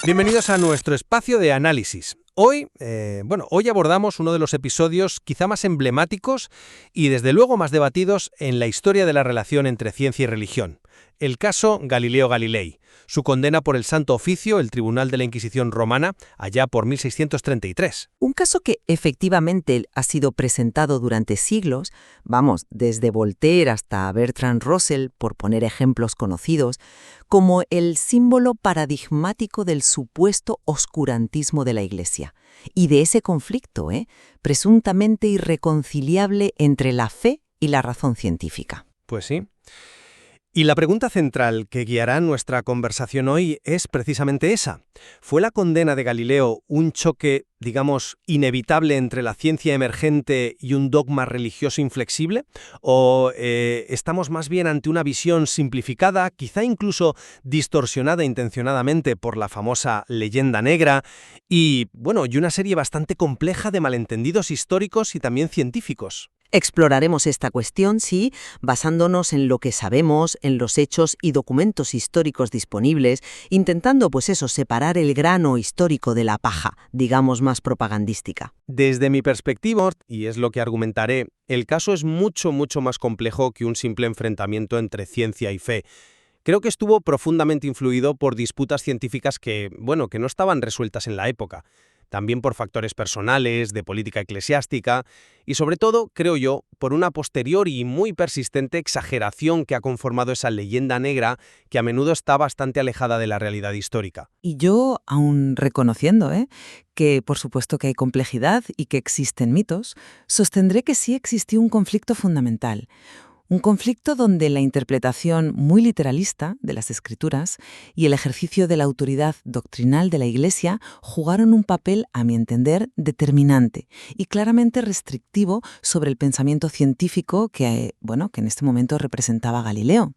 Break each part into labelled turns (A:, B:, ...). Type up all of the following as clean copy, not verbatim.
A: Bienvenidos a nuestro espacio de análisis. Hoy abordamos uno de los episodios quizá más emblemáticos y desde luego más debatidos en la historia de la relación entre ciencia y religión. El caso Galileo Galilei, su condena por el Santo Oficio, el Tribunal de la Inquisición Romana, allá por 1633.
B: Un caso que efectivamente ha sido presentado durante siglos, desde Voltaire hasta Bertrand Russell, por poner ejemplos conocidos, como el símbolo paradigmático del supuesto oscurantismo de la Iglesia y de ese conflicto, presuntamente irreconciliable entre la fe y la razón científica.
A: Pues sí. Y la pregunta central que guiará nuestra conversación hoy es precisamente esa. ¿Fue la condena de Galileo un choque, digamos, inevitable entre la ciencia emergente y un dogma religioso inflexible? ¿O estamos más bien ante una visión simplificada, quizá incluso distorsionada intencionadamente por la famosa leyenda negra y una serie bastante compleja de malentendidos históricos y también científicos?
B: Exploraremos esta cuestión, sí, basándonos en lo que sabemos, en los hechos y documentos históricos disponibles, intentando, separar el grano histórico de la paja, digamos, más propagandística.
A: Desde mi perspectiva, y es lo que argumentaré, el caso es mucho más complejo que un simple enfrentamiento entre ciencia y fe. Creo que estuvo profundamente influido por disputas científicas que no estaban resueltas en la época. También por factores personales, de política eclesiástica y sobre todo, creo yo, por una posterior y muy persistente exageración que ha conformado esa leyenda negra que a menudo está bastante alejada de la realidad histórica.
B: Y yo, aún reconociendo que por supuesto que hay complejidad y que existen mitos, sostendré que sí existió un conflicto fundamental. Un conflicto donde la interpretación muy literalista de las Escrituras y el ejercicio de la autoridad doctrinal de la Iglesia jugaron un papel, a mi entender, determinante y claramente restrictivo sobre el pensamiento científico que en este momento representaba Galileo.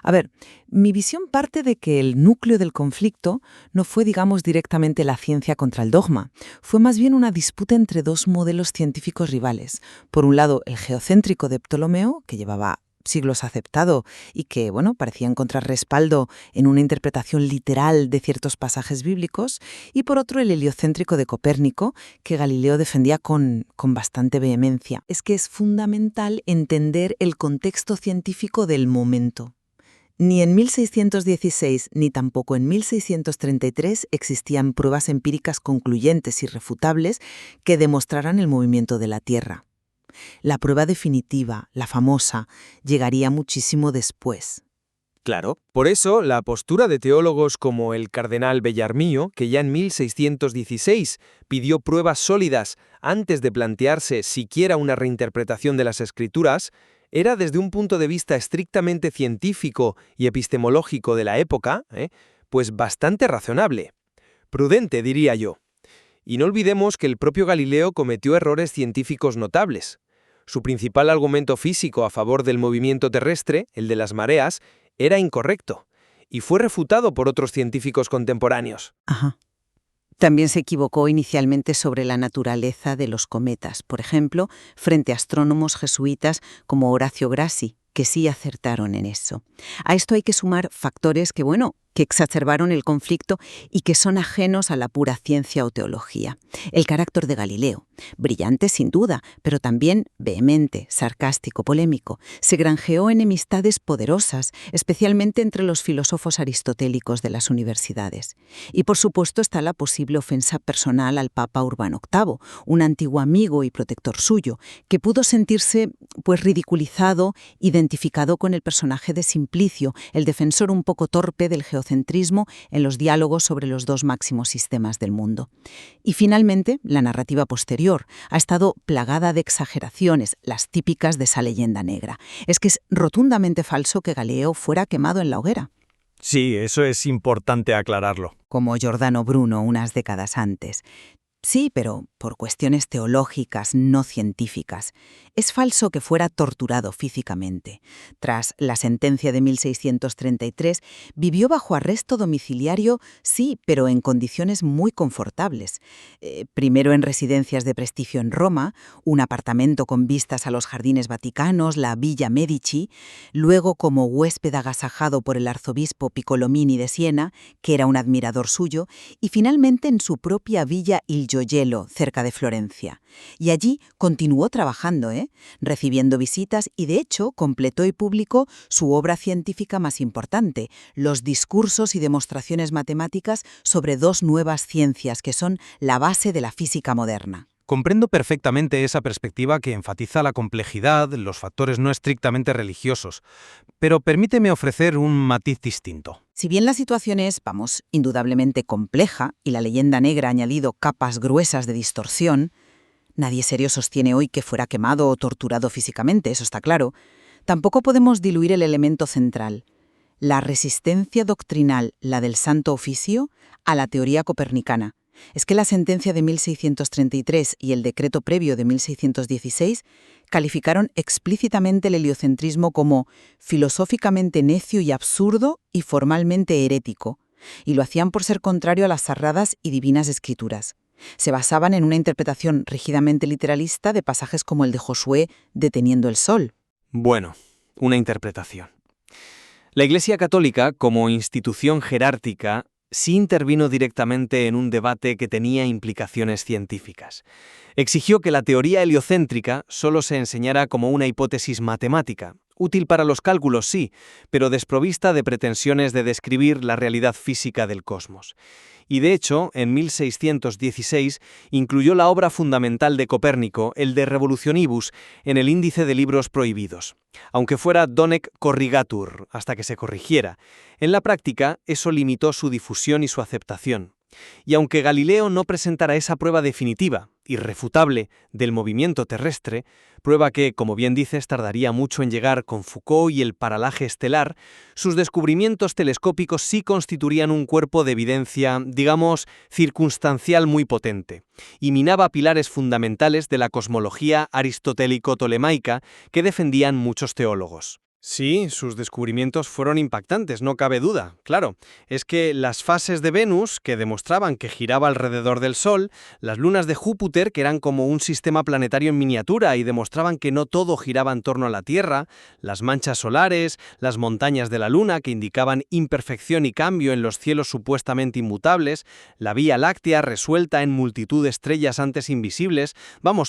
B: A ver, mi visión parte de que el núcleo del conflicto no fue, directamente la ciencia contra el dogma. Fue más bien una disputa entre dos modelos científicos rivales. Por un lado, el geocéntrico de Ptolomeo, que llevaba siglos aceptado y que, parecía encontrar respaldo en una interpretación literal de ciertos pasajes bíblicos, y por otro el heliocéntrico de Copérnico, que Galileo defendía con bastante vehemencia. Es que es fundamental entender el contexto científico del momento. Ni en 1616 ni tampoco en 1633 existían pruebas empíricas concluyentes y refutables que demostraran el movimiento de la Tierra. La prueba definitiva, la famosa, llegaría muchísimo después.
A: Claro, por eso la postura de teólogos como el cardenal Bellarmino, que ya en 1616 pidió pruebas sólidas antes de plantearse siquiera una reinterpretación de las Escrituras, era desde un punto de vista estrictamente científico y epistemológico de la época, pues bastante razonable. Prudente, diría yo. Y no olvidemos que el propio Galileo cometió errores científicos notables. Su principal argumento físico a favor del movimiento terrestre, el de las mareas, era incorrecto, y fue refutado por otros científicos contemporáneos.
B: Ajá. También se equivocó inicialmente sobre la naturaleza de los cometas, por ejemplo, frente a astrónomos jesuitas como Horacio Grassi, que sí acertaron en eso. A esto hay que sumar factores que exacerbaron el conflicto y que son ajenos a la pura ciencia o teología. El carácter de Galileo, brillante sin duda, pero también vehemente, sarcástico, polémico, se granjeó enemistades poderosas, especialmente entre los filósofos aristotélicos de las universidades. Y por supuesto está la posible ofensa personal al Papa Urbano VIII, un antiguo amigo y protector suyo, que pudo sentirse ridiculizado, identificado con el personaje de Simplicio, el defensor un poco torpe del geocentrismo en los diálogos sobre los dos máximos sistemas del mundo. Y finalmente, la narrativa posterior ha estado plagada de exageraciones, las típicas de esa leyenda negra. Es que es rotundamente falso que Galileo fuera quemado en la hoguera.
A: Sí, eso es importante aclararlo.
B: Como Giordano Bruno unas décadas antes. Sí, pero por cuestiones teológicas no científicas. Es falso que fuera torturado físicamente. Tras la sentencia de 1633, vivió bajo arresto domiciliario, sí, pero en condiciones muy confortables. Primero en residencias de prestigio en Roma, un apartamento con vistas a los jardines vaticanos, la Villa Medici, luego como huésped agasajado por el arzobispo Piccolomini de Siena, que era un admirador suyo, y finalmente en su propia villa Il Gioiello, cerca de Florencia. Y allí continuó trabajando, recibiendo visitas y, de hecho, completó y publicó su obra científica más importante, los discursos y demostraciones matemáticas sobre dos nuevas ciencias que son la base de la física moderna.
C: Comprendo perfectamente esa perspectiva que enfatiza la complejidad, los factores no estrictamente religiosos, pero permíteme ofrecer un matiz distinto.
B: Si bien la situación es, indudablemente compleja y la leyenda negra ha añadido capas gruesas de distorsión, nadie serio sostiene hoy que fuera quemado o torturado físicamente, eso está claro, tampoco podemos diluir el elemento central, la resistencia doctrinal, la del Santo Oficio, a la teoría copernicana. Es que la sentencia de 1633 y el decreto previo de 1616 calificaron explícitamente el heliocentrismo como filosóficamente necio y absurdo y formalmente herético, y lo hacían por ser contrario a las sagradas y divinas escrituras. Se basaban en una interpretación rígidamente literalista de pasajes como el de Josué deteniendo el sol.
A: Bueno, una interpretación. La Iglesia Católica, como institución jerárquica, sí intervino directamente en un debate que tenía implicaciones científicas. Exigió que la teoría heliocéntrica solo se enseñara como una hipótesis matemática, útil para los cálculos, sí, pero desprovista de pretensiones de describir la realidad física del cosmos. Y de hecho, en 1616 incluyó la obra fundamental de Copérnico, el De Revolutionibus, en el índice de libros prohibidos, aunque fuera Donec Corrigatur, hasta que se corrigiera. En la práctica, eso limitó su difusión y su aceptación. Y aunque Galileo no presentara esa prueba definitiva, irrefutable, del movimiento terrestre, prueba que, como bien dices, tardaría mucho en llegar con Foucault y el paralaje estelar, sus descubrimientos telescópicos sí constituirían un cuerpo de evidencia, digamos, circunstancial muy potente, y minaba pilares fundamentales de la cosmología aristotélico-tolemaica que defendían muchos teólogos. Sí, sus descubrimientos fueron impactantes, no cabe duda. Claro, es que las fases de Venus, que demostraban que giraba alrededor del Sol, las lunas de Júpiter, que eran como un sistema planetario en miniatura y demostraban que no todo giraba en torno a la Tierra, las manchas solares, las montañas de la Luna, que indicaban imperfección y cambio en los cielos supuestamente inmutables, la Vía Láctea resuelta en multitud de estrellas antes invisibles,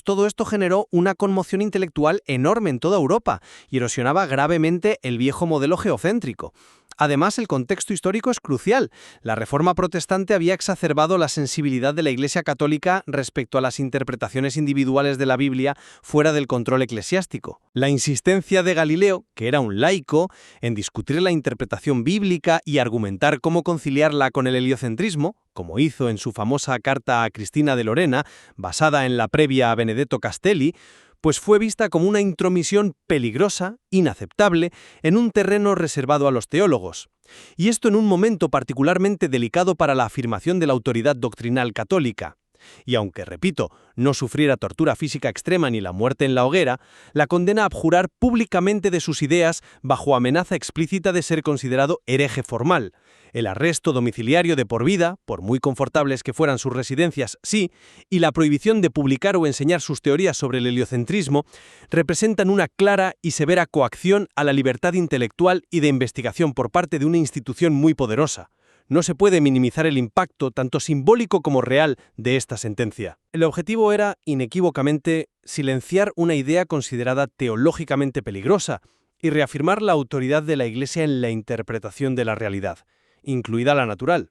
A: todo esto generó una conmoción intelectual enorme en toda Europa y erosionaba gravemente el viejo modelo geocéntrico. Además, el contexto histórico es crucial. La Reforma protestante había exacerbado la sensibilidad de la Iglesia católica respecto a las interpretaciones individuales de la Biblia fuera del control eclesiástico. La insistencia de Galileo, que era un laico, en discutir la interpretación bíblica y argumentar cómo conciliarla con el heliocentrismo, como hizo en su famosa carta a Cristina de Lorena, basada en la previa a Benedetto Castelli, pues fue vista como una intromisión peligrosa, inaceptable, en un terreno reservado a los teólogos. Y esto en un momento particularmente delicado para la afirmación de la autoridad doctrinal católica. Y aunque, repito, no sufriera tortura física extrema ni la muerte en la hoguera, la condena a abjurar públicamente de sus ideas bajo amenaza explícita de ser considerado hereje formal. El arresto domiciliario de por vida, por muy confortables que fueran sus residencias, sí, y la prohibición de publicar o enseñar sus teorías sobre el heliocentrismo, representan una clara y severa coacción a la libertad intelectual y de investigación por parte de una institución muy poderosa. No se puede minimizar el impacto, tanto simbólico como real, de esta sentencia. El objetivo era, inequívocamente, silenciar una idea considerada teológicamente peligrosa y reafirmar la autoridad de la Iglesia en la interpretación de la realidad, incluida la natural.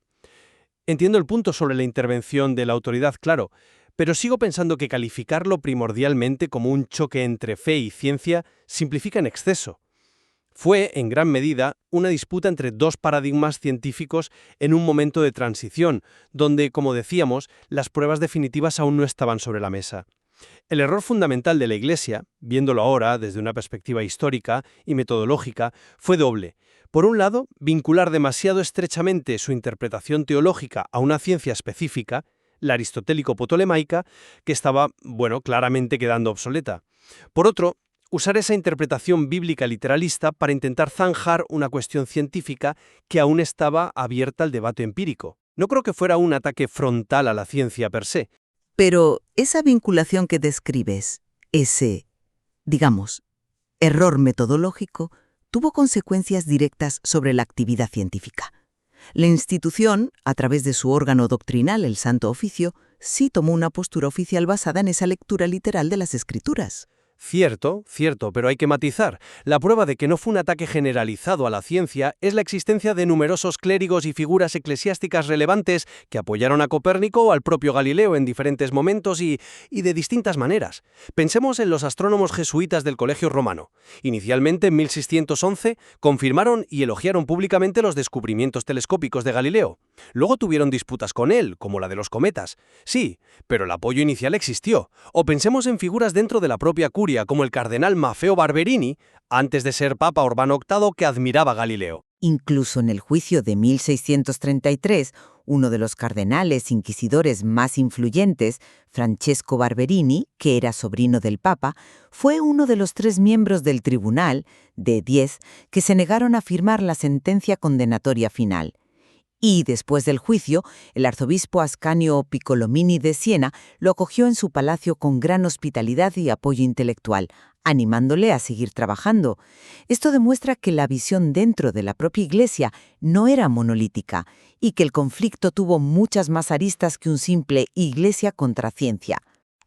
A: Entiendo el punto sobre la intervención de la autoridad, claro, pero sigo pensando que calificarlo primordialmente como un choque entre fe y ciencia simplifica en exceso. Fue, en gran medida, una disputa entre dos paradigmas científicos en un momento de transición, donde, como decíamos, las pruebas definitivas aún no estaban sobre la mesa. El error fundamental de la Iglesia, viéndolo ahora desde una perspectiva histórica y metodológica, fue doble. Por un lado, vincular demasiado estrechamente su interpretación teológica a una ciencia específica,
D: la aristotélico-ptolemaica, que estaba, claramente quedando obsoleta. Por otro, usar esa interpretación bíblica literalista para intentar zanjar una cuestión científica que aún estaba abierta al debate empírico. No creo que fuera un ataque frontal a la ciencia per se.
E: Pero esa vinculación que describes, ese, digamos, error metodológico, tuvo consecuencias directas sobre la actividad científica. La institución, a través de su órgano doctrinal, el Santo Oficio, sí tomó una postura oficial basada en esa lectura literal de las Escrituras.
D: Cierto, pero hay que matizar. La prueba de que no fue un ataque generalizado a la ciencia es la existencia de numerosos clérigos y figuras eclesiásticas relevantes que apoyaron a Copérnico o al propio Galileo en diferentes momentos y de distintas maneras. Pensemos en los astrónomos jesuitas del Colegio Romano. Inicialmente, en 1611, confirmaron y elogiaron públicamente los descubrimientos telescópicos de Galileo. Luego tuvieron disputas con él, como la de los cometas. Sí, pero el apoyo inicial existió. O pensemos en figuras dentro de la propia curia, como el cardenal Maffeo Barberini, antes de ser Papa Urbano VIII, que admiraba a Galileo.
E: Incluso en el juicio de 1633, uno de los cardenales inquisidores más influyentes, Francesco Barberini, que era sobrino del Papa, fue uno de los 3 miembros del tribunal, de 10, que se negaron a firmar la sentencia condenatoria final. Y, después del juicio, el arzobispo Ascanio Piccolomini de Siena lo acogió en su palacio con gran hospitalidad y apoyo intelectual, animándole a seguir trabajando. Esto demuestra que la visión dentro de la propia Iglesia no era monolítica y que el conflicto tuvo muchas más aristas que un simple Iglesia contra ciencia.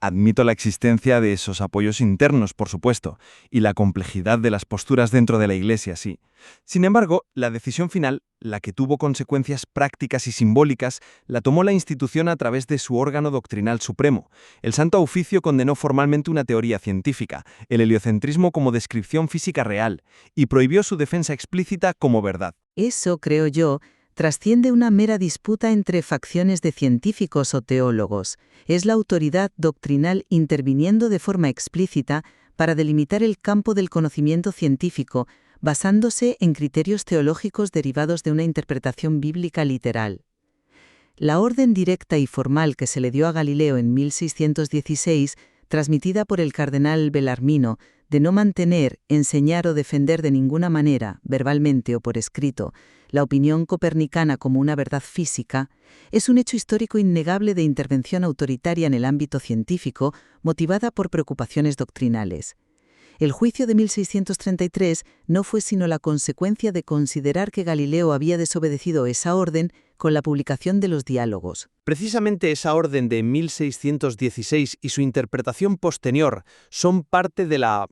F: Admito la existencia de esos apoyos internos, por supuesto, y la complejidad de las posturas dentro de la Iglesia, sí. Sin embargo, la decisión final, la que tuvo consecuencias prácticas y simbólicas, la tomó la institución a través de su órgano doctrinal supremo. El Santo Oficio condenó formalmente una teoría científica, el heliocentrismo como descripción física real, y prohibió su defensa explícita como verdad.
E: Eso, creo yo, trasciende una mera disputa entre facciones de científicos o teólogos. Es la autoridad doctrinal interviniendo de forma explícita para delimitar el campo del conocimiento científico, basándose en criterios teológicos derivados de una interpretación bíblica literal. La orden directa y formal que se le dio a Galileo en 1616, transmitida por el cardenal Bellarmino, de no mantener, enseñar o defender de ninguna manera, verbalmente o por escrito, la opinión copernicana como una verdad física, es un hecho histórico innegable de intervención autoritaria en el ámbito científico, motivada por preocupaciones doctrinales. El juicio de 1633 no fue sino la consecuencia de considerar que Galileo había desobedecido esa orden con la publicación de los diálogos.
D: Precisamente esa orden de 1616 y su interpretación posterior son parte de la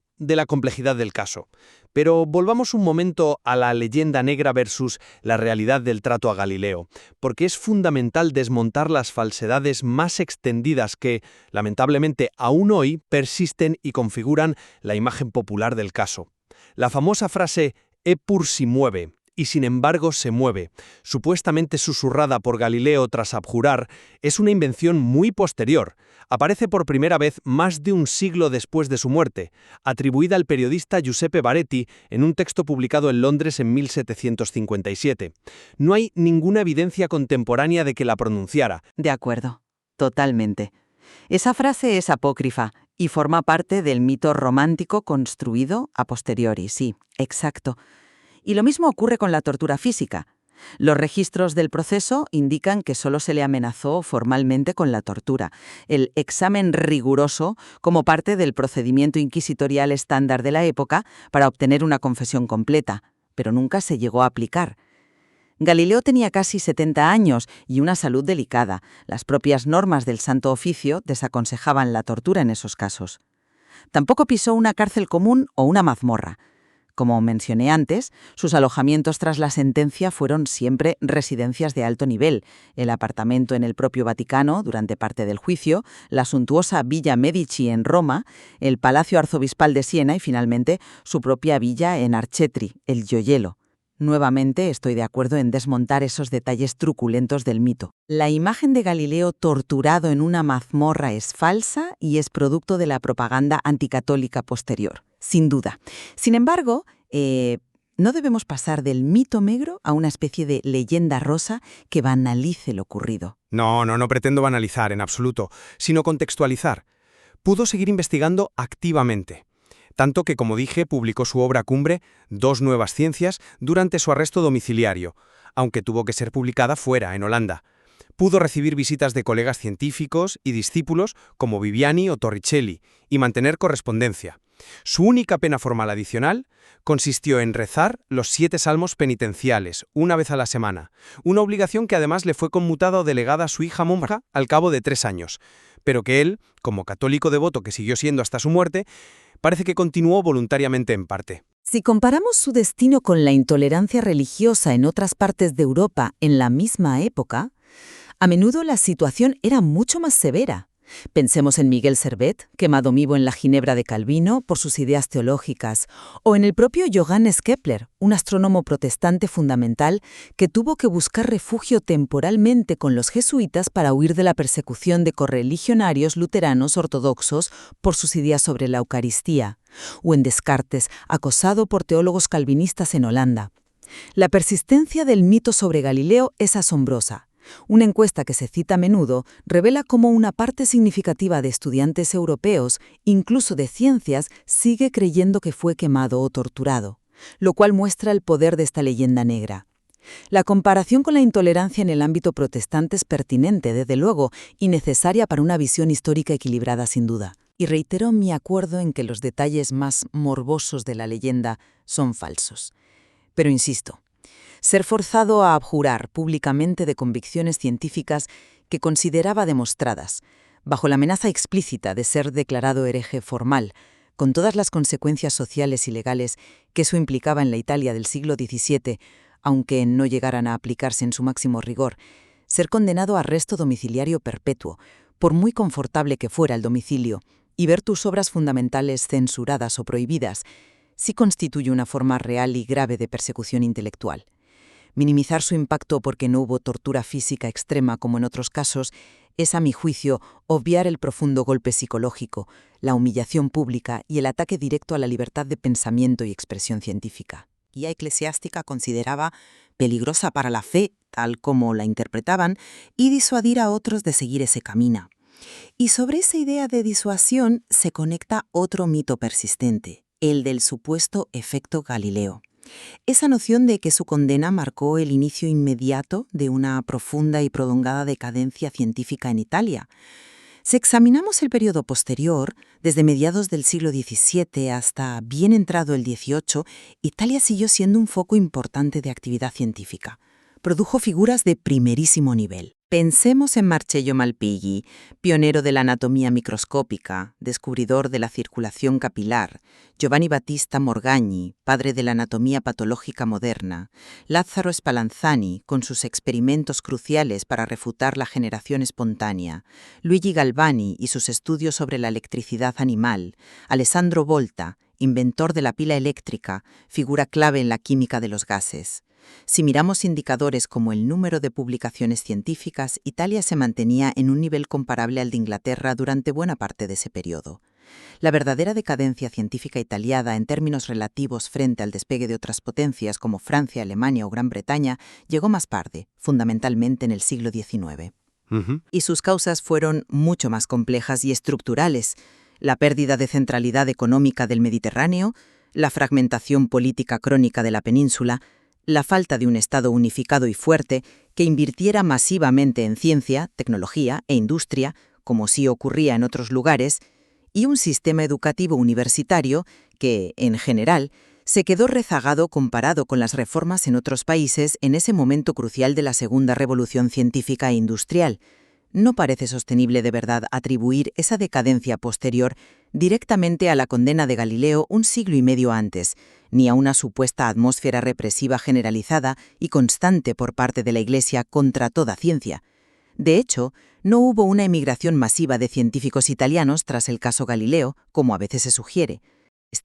D: complejidad del caso. Pero volvamos un momento a la leyenda negra versus la realidad del trato a Galileo, porque es fundamental desmontar las falsedades más extendidas que, lamentablemente, aún hoy persisten y configuran la imagen popular del caso. La famosa frase «Eppur si mueve», y sin embargo se mueve, supuestamente susurrada por Galileo tras abjurar, es una invención muy posterior. Aparece por primera vez más de un siglo después de su muerte, atribuida al periodista Giuseppe Baretti en un texto publicado en Londres en 1757. No hay ninguna evidencia contemporánea de que la pronunciara.
E: De acuerdo, totalmente. Esa frase es apócrifa y forma parte del mito romántico construido a posteriori, sí, exacto. Y lo mismo ocurre con la tortura física. Los registros del proceso indican que solo se le amenazó formalmente con la tortura, el examen riguroso como parte del procedimiento inquisitorial estándar de la época para obtener una confesión completa, pero nunca se llegó a aplicar. Galileo tenía casi 70 años y una salud delicada. Las propias normas del Santo Oficio desaconsejaban la tortura en esos casos. Tampoco pisó una cárcel común o una mazmorra. Como mencioné antes, sus alojamientos tras la sentencia fueron siempre residencias de alto nivel, el apartamento en el propio Vaticano durante parte del juicio, la suntuosa Villa Medici en Roma, el Palacio Arzobispal de Siena y finalmente su propia villa en Arcetri, el Gioiello. Nuevamente estoy de acuerdo en desmontar esos detalles truculentos del mito. La imagen de Galileo torturado en una mazmorra es falsa y es producto de la propaganda anticatólica posterior, sin duda. Sin embargo, No debemos pasar del mito negro a una especie de leyenda rosa que banalice lo ocurrido.
C: No pretendo banalizar en absoluto, sino contextualizar. Pudo seguir investigando activamente. Tanto que, como dije, publicó su obra cumbre, Dos nuevas ciencias, durante su arresto domiciliario, aunque tuvo que ser publicada fuera, en Holanda. Pudo recibir visitas de colegas científicos y discípulos como Viviani o Torricelli y mantener correspondencia. Su única pena formal adicional consistió en rezar los 7 salmos penitenciales, una vez a la semana, una obligación que además le fue conmutada o delegada a su hija monja al cabo de 3 años, pero que él, como católico devoto que siguió siendo hasta su muerte, parece que continuó voluntariamente en parte.
B: Si comparamos su destino con la intolerancia religiosa en otras partes de Europa en la misma época, a menudo la situación era mucho más severa. Pensemos en Miguel Servet, quemado vivo en la Ginebra de Calvino por sus ideas teológicas, o en el propio Johannes Kepler, un astrónomo protestante fundamental que tuvo que buscar refugio temporalmente con los jesuitas para huir de la persecución de correligionarios luteranos ortodoxos por sus ideas sobre la Eucaristía, o en Descartes, acosado por teólogos calvinistas en Holanda. La persistencia del mito sobre Galileo es asombrosa. Una encuesta que se cita a menudo revela cómo una parte significativa de estudiantes europeos, incluso de ciencias, sigue creyendo que fue quemado o torturado, lo cual muestra el poder de esta leyenda negra. La comparación con la intolerancia en el ámbito protestante es pertinente, desde luego, y necesaria para una visión histórica equilibrada sin duda. Y reitero mi acuerdo en que los detalles más morbosos de la leyenda son falsos. Pero insisto, ser forzado a abjurar públicamente de convicciones científicas que consideraba demostradas, bajo la amenaza explícita de ser declarado hereje formal, con todas las consecuencias sociales y legales que eso implicaba en la Italia del siglo XVII, aunque no llegaran a aplicarse en su máximo rigor, ser condenado a arresto domiciliario perpetuo, por muy confortable que fuera el domicilio, y ver tus obras fundamentales censuradas o prohibidas, sí constituye una forma real y grave de persecución intelectual. Minimizar su impacto porque no hubo tortura física extrema como en otros casos es, a mi juicio, obviar el profundo golpe psicológico, la humillación pública y el ataque directo a la libertad de pensamiento y expresión científica. Y la eclesiástica consideraba peligrosa para la fe, tal como la interpretaban, y disuadir a otros de seguir ese camino. Y sobre esa idea de disuasión se conecta otro mito persistente, el del supuesto efecto Galileo. Esa noción de que su condena marcó el inicio inmediato de una profunda y prolongada decadencia científica en Italia. Si examinamos el periodo posterior, desde mediados del siglo XVII hasta bien entrado el XVIII, Italia siguió siendo un foco importante de actividad científica. Produjo figuras de primerísimo nivel. Pensemos en Marcello Malpighi, pionero de la anatomía microscópica, descubridor de la circulación capilar, Giovanni Battista Morgagni, padre de la anatomía patológica moderna, Lázaro Spallanzani, con sus experimentos cruciales para refutar la generación espontánea, Luigi Galvani y sus estudios sobre la electricidad animal, Alessandro Volta, inventor de la pila eléctrica, figura clave en la química de los gases. Si miramos indicadores como el número de publicaciones científicas, Italia se mantenía en un nivel comparable al de Inglaterra durante buena parte de ese periodo. La verdadera decadencia científica italiana en términos relativos frente al despegue de otras potencias como Francia, Alemania o Gran Bretaña llegó más tarde, fundamentalmente en el siglo XIX. Y sus causas fueron mucho más complejas y estructurales. La pérdida de centralidad económica del Mediterráneo, la fragmentación política crónica de la península, la falta de un Estado unificado y fuerte que invirtiera masivamente en ciencia, tecnología e industria, como sí ocurría en otros lugares, y un sistema educativo universitario que, en general, se quedó rezagado comparado con las reformas en otros países en ese momento crucial de la segunda revolución científica e industrial. No parece sostenible de verdad atribuir esa decadencia posterior directamente a la condena de Galileo un siglo y medio antes, ni a una supuesta atmósfera represiva generalizada y constante por parte de la Iglesia contra toda ciencia. De hecho, no hubo una emigración masiva de científicos italianos tras el caso Galileo, como a veces se sugiere. Es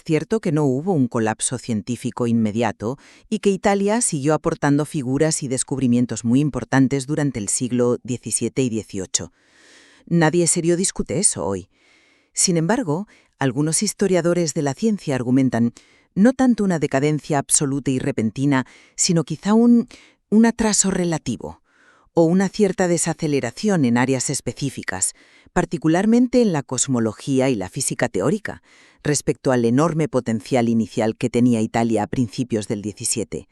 B: cierto que no hubo un colapso científico inmediato y que Italia siguió aportando figuras y descubrimientos muy importantes durante el siglo XVII y XVIII. Nadie serio discute eso hoy. Sin embargo, algunos historiadores de la ciencia argumentan, No tanto una decadencia absoluta y repentina, sino quizá un atraso relativo, o una cierta desaceleración en áreas específicas, particularmente en la cosmología y la física teórica, respecto al enorme potencial inicial que tenía Italia a principios del XVII.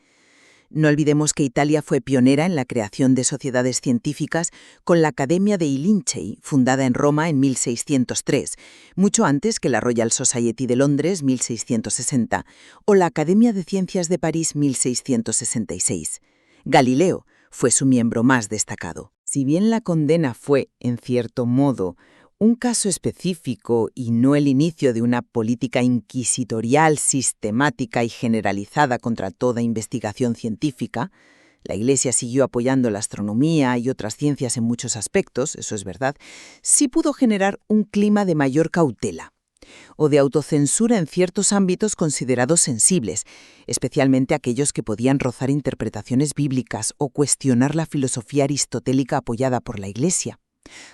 B: No olvidemos que Italia fue pionera en la creación de sociedades científicas con la Academia dei Lincei, fundada en Roma en 1603, mucho antes que la Royal Society de Londres, 1660, o la Academia de Ciencias de París, 1666. Galileo fue su miembro más destacado. Si bien la condena fue, en cierto modo, un caso específico y no el inicio de una política inquisitorial sistemática y generalizada contra toda investigación científica, la Iglesia siguió apoyando la astronomía y otras ciencias en muchos aspectos, eso es verdad, sí pudo generar un clima de mayor cautela o de autocensura en ciertos ámbitos considerados sensibles, especialmente aquellos que podían rozar interpretaciones bíblicas o cuestionar la filosofía aristotélica apoyada por la Iglesia.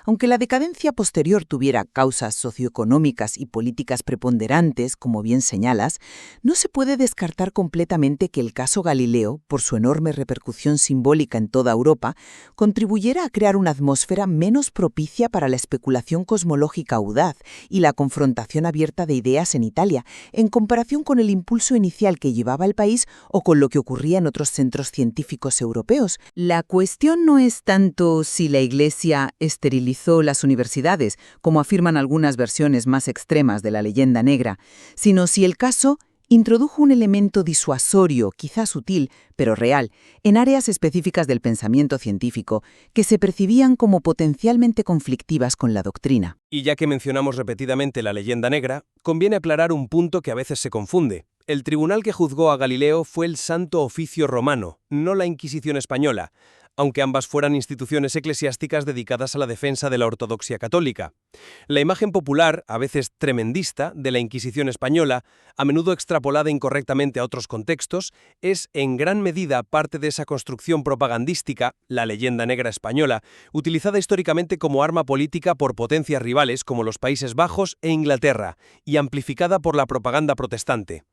B: Aunque la decadencia posterior tuviera causas socioeconómicas y políticas preponderantes, como bien señalas, no se puede descartar completamente que el caso Galileo, por su enorme repercusión simbólica en toda Europa, contribuyera a crear una atmósfera menos propicia para la especulación cosmológica audaz y la confrontación abierta de ideas en Italia, en comparación con el impulso inicial que llevaba el país o con lo que ocurría en otros centros científicos europeos. La cuestión no es tanto si la Iglesia esterilizó las universidades, como afirman algunas versiones más extremas de la leyenda negra, sino si el caso introdujo un elemento disuasorio, quizá sutil, pero real, en áreas específicas del pensamiento científico que se percibían como potencialmente conflictivas con la doctrina.
A: Y ya que mencionamos repetidamente la leyenda negra, conviene aclarar un punto que a veces se confunde. El tribunal que juzgó a Galileo fue el Santo Oficio Romano, no la Inquisición española, aunque ambas fueran instituciones eclesiásticas dedicadas a la defensa de la ortodoxia católica. La imagen popular, a veces tremendista, de la Inquisición española, a menudo extrapolada incorrectamente a otros contextos, es en gran medida parte de esa construcción propagandística, la leyenda negra española, utilizada históricamente como arma política por potencias rivales como los Países Bajos e Inglaterra, y amplificada por la propaganda protestante.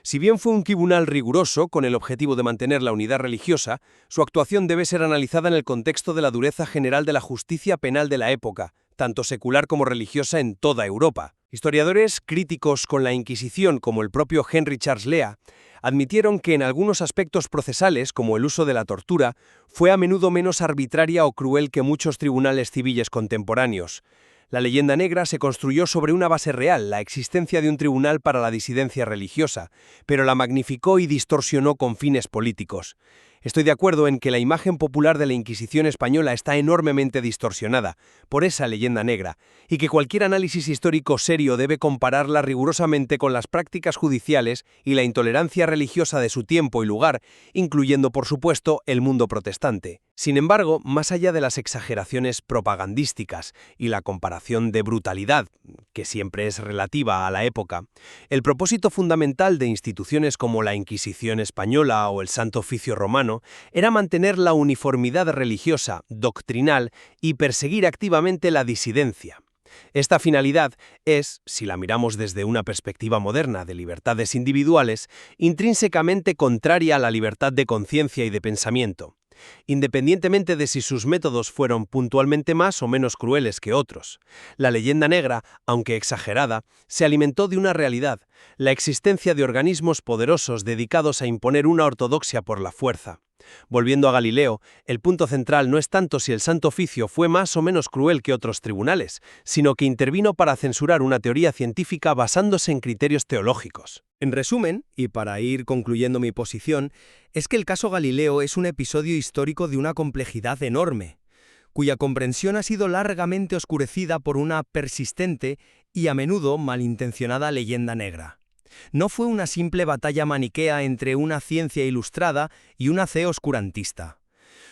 A: Si bien fue un tribunal riguroso con el objetivo de mantener la unidad religiosa, su actuación debe ser analizada en el contexto de la dureza general de la justicia penal de la época, tanto secular como religiosa en toda Europa. Historiadores críticos con la Inquisición, como el propio Henry Charles Lea, admitieron que en algunos aspectos procesales, como el uso de la tortura, fue a menudo menos arbitraria o cruel que muchos tribunales civiles contemporáneos. La leyenda negra se construyó sobre una base real, la existencia de un tribunal para la disidencia religiosa, pero la magnificó y distorsionó con fines políticos. Estoy de acuerdo en que la imagen popular de la Inquisición española está enormemente distorsionada por esa leyenda negra, y que cualquier análisis histórico serio debe compararla rigurosamente con las prácticas judiciales y la intolerancia religiosa de su tiempo y lugar, incluyendo, por supuesto, el mundo protestante. Sin embargo, más allá de las exageraciones propagandísticas y la comparación de brutalidad, que siempre es relativa a la época, el propósito fundamental de instituciones como la Inquisición española o el Santo Oficio romano era mantener la uniformidad religiosa, doctrinal y perseguir activamente la disidencia. Esta finalidad es, si la miramos desde una perspectiva moderna de libertades individuales, intrínsecamente contraria a la libertad de conciencia y de pensamiento, independientemente de si sus métodos fueron puntualmente más o menos crueles que otros. La leyenda negra, aunque exagerada, se alimentó de una realidad, la existencia de organismos poderosos dedicados a imponer una ortodoxia por la fuerza. Volviendo a Galileo, el punto central no es tanto si el Santo Oficio fue más o menos cruel que otros tribunales, sino que intervino para censurar una teoría científica basándose en criterios teológicos. En resumen, y para ir concluyendo mi posición, es que el caso Galileo es un episodio histórico de una complejidad enorme, cuya comprensión ha sido largamente oscurecida por una persistente y a menudo malintencionada leyenda negra. No fue una simple batalla maniquea entre una ciencia ilustrada y una fe oscurantista.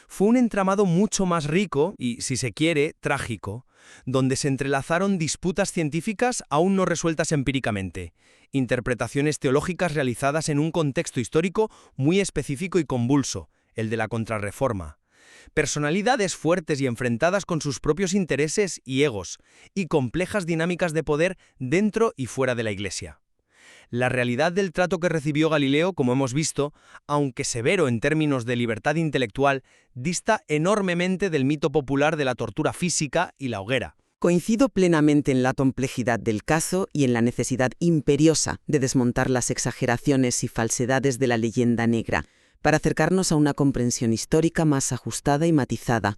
A: Fue un entramado mucho más rico y, si se quiere, trágico, donde se entrelazaron disputas científicas aún no resueltas empíricamente, interpretaciones teológicas realizadas en un contexto histórico muy específico y convulso, el de la Contrarreforma, personalidades fuertes y enfrentadas con sus propios intereses y egos, y complejas dinámicas de poder dentro y fuera de la Iglesia. La realidad del trato que recibió Galileo, como hemos visto, aunque severo en términos de libertad intelectual, dista enormemente del mito popular de la tortura física y la hoguera.
G: Coincido plenamente en la complejidad del caso y en la necesidad imperiosa de desmontar las exageraciones y falsedades de la leyenda negra, para acercarnos a una comprensión histórica más ajustada y matizada.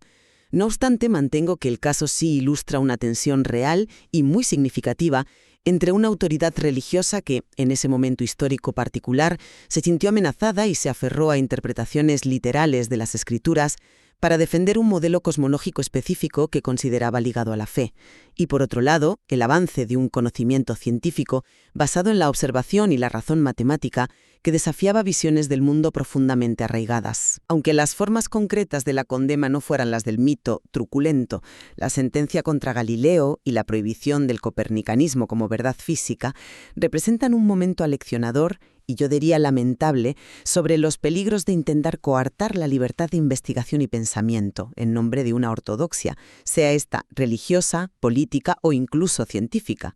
G: No obstante, mantengo que el caso sí ilustra una tensión real y muy significativa entre una autoridad religiosa que, en ese momento histórico particular, se sintió amenazada y se aferró a interpretaciones literales de las Escrituras para defender un modelo cosmológico específico que consideraba ligado a la fe, y por otro lado, el avance de un conocimiento científico basado en la observación y la razón matemática que desafiaba visiones del mundo profundamente arraigadas. Aunque las formas concretas de la condena no fueran las del mito truculento, la sentencia contra Galileo y la prohibición del copernicanismo como verdad física representan un momento aleccionador y yo diría lamentable, sobre los peligros de intentar coartar la libertad de investigación y pensamiento en nombre de una ortodoxia, sea esta religiosa, política o incluso científica.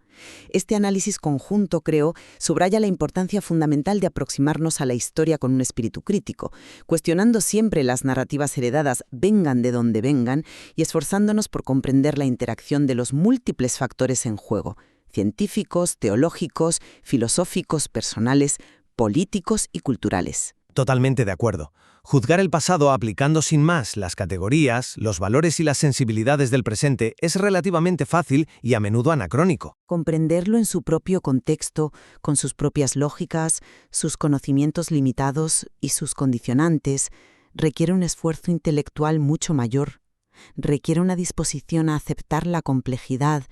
G: Este análisis conjunto, creo, subraya la importancia fundamental de aproximarnos a la historia con un espíritu crítico, cuestionando siempre las narrativas heredadas vengan de donde vengan y esforzándonos por comprender la interacción de los múltiples factores en juego, científicos, teológicos, filosóficos, personales, políticos y culturales.
C: Totalmente de acuerdo. Juzgar el pasado aplicando sin más las categorías, los valores y las sensibilidades del presente es relativamente fácil y a menudo anacrónico.
B: Comprenderlo en su propio contexto, con sus propias lógicas, sus conocimientos limitados y sus condicionantes, requiere un esfuerzo intelectual mucho mayor. Requiere una disposición a aceptar la complejidad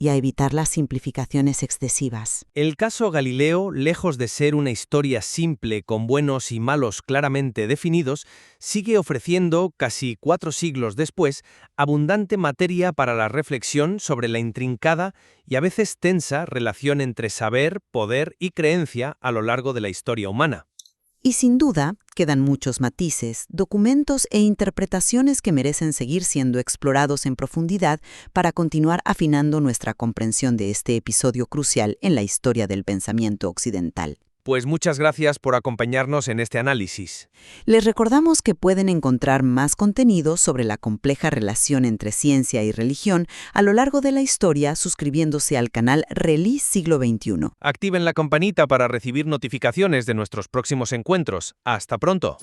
B: y a evitar las simplificaciones excesivas.
A: El caso Galileo, lejos de ser una historia simple con buenos y malos claramente definidos, sigue ofreciendo, casi 4 siglos después, abundante materia para la reflexión sobre la intrincada y a veces tensa relación entre saber, poder y creencia a lo largo de la historia humana.
B: Y sin duda, quedan muchos matices, documentos e interpretaciones que merecen seguir siendo explorados en profundidad para continuar afinando nuestra comprensión de este episodio crucial en la historia del pensamiento occidental.
A: Pues muchas gracias por acompañarnos en este análisis.
B: Les recordamos que pueden encontrar más contenido sobre la compleja relación entre ciencia y religión a lo largo de la historia suscribiéndose al canal Relí Siglo XXI.
A: Activen la campanita para recibir notificaciones de nuestros próximos encuentros. ¡Hasta pronto!